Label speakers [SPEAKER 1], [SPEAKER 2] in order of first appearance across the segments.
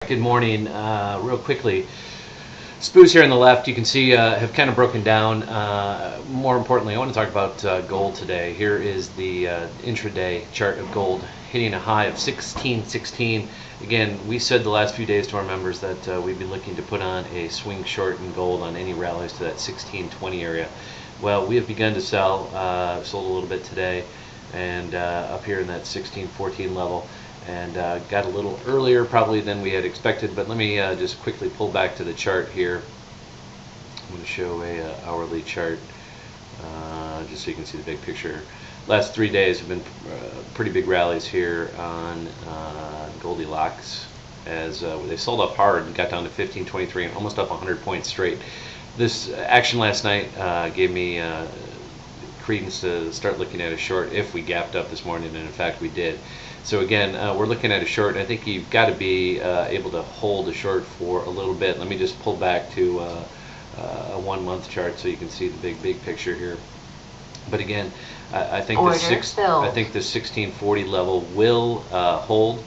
[SPEAKER 1] Good morning. Real quickly, SPOOs here on the left, you can see have kind of broken down. More importantly, I want to talk about gold today. Here is the intraday chart of gold hitting a high of 16.16. Again, we said the last few days to our members that we'd be looking to put on a swing short in gold on any rallies to that 16.20 area. Well, we have begun to sell, sold a little bit today, and up here in that 16.14 level. And got a little earlier probably than we had expected, but let me just quickly pull back to the chart here. I'm going to show a hourly chart just so you can see the big picture. Last 3 days have been pretty big rallies here on Goldilocks, as they sold up hard and got down to 15.23 and almost up 100 points straight. This action last night gave me credence to start looking at a short if we gapped up this morning, and in fact we did. So again, we're looking at a short, and I think you've got to be able to hold a short for a little bit. Let me just pull back to a 1 month chart so you can see the big picture here. But again, I think the 1640 level will hold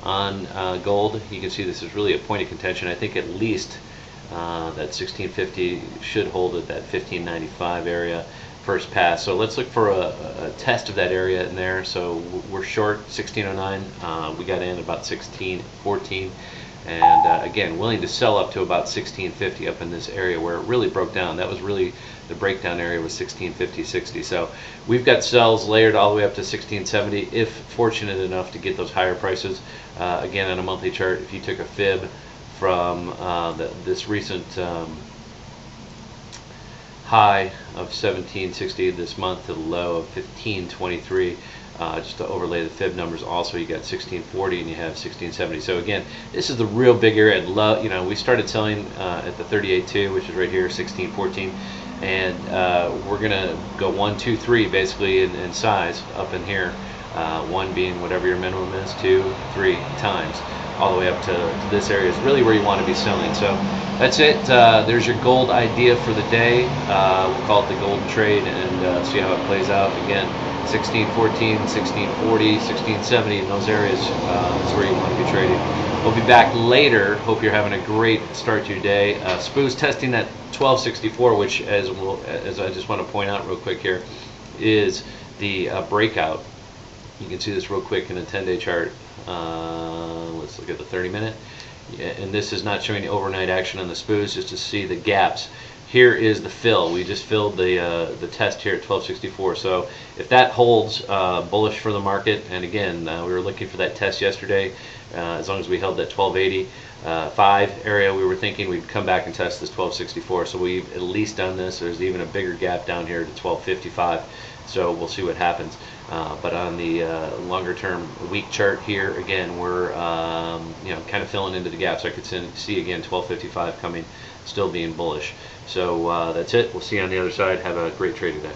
[SPEAKER 1] on gold. You can see this is really a point of contention. I think at least that 1650 should hold at that 1595 area first pass. So let's look for a test of that area in there. So we're short 1609. We got in about 1614, and again, willing to sell up to about 1650 up in this area where it really broke down. That was really the breakdown area, was 1650-60. So we've got sells layered all the way up to 1670 if fortunate enough to get those higher prices. Again, on a monthly chart, if you took a fib from this recent high of 1760 this month to the low of 1523, just to overlay the fib numbers. Also, you got 1640 and you have 1670. So again, this is the real big area. You know, we started selling at the 38.2, which is right here, 1614, and we're gonna go 1, 2, 3 basically in size up in here. 1 being whatever your minimum is, 2, 3 times, all the way up to this area is really where you want to be selling. So that's it. There's your gold idea for the day. We'll call it the golden trade, and see how it plays out. Again, 1614, 1640, 1670, in those areas is where you want to be trading. We'll be back later. Hope you're having a great start to your day. SPOO's testing that 1264, which, as I just want to point out real quick here, is the breakout. You can see this real quick in a 10-day chart. Let's look at the 30-minute. And this is not showing the overnight action on the SPOOs, just to see the gaps. Here is the fill. We just filled the test here at 1264. So if that holds bullish for the market, and again, we were looking for that test yesterday. As long as we held that 1285 area, we were thinking we'd come back and test this 1264. So we've at least done this. There's even a bigger gap down here to 1255. So we'll see what happens. But on the longer term week chart here, again, we're you know, kind of filling into the gaps. I could see again 1255 coming, still being bullish. So that's it. We'll see you on the other side. Have a great trading day.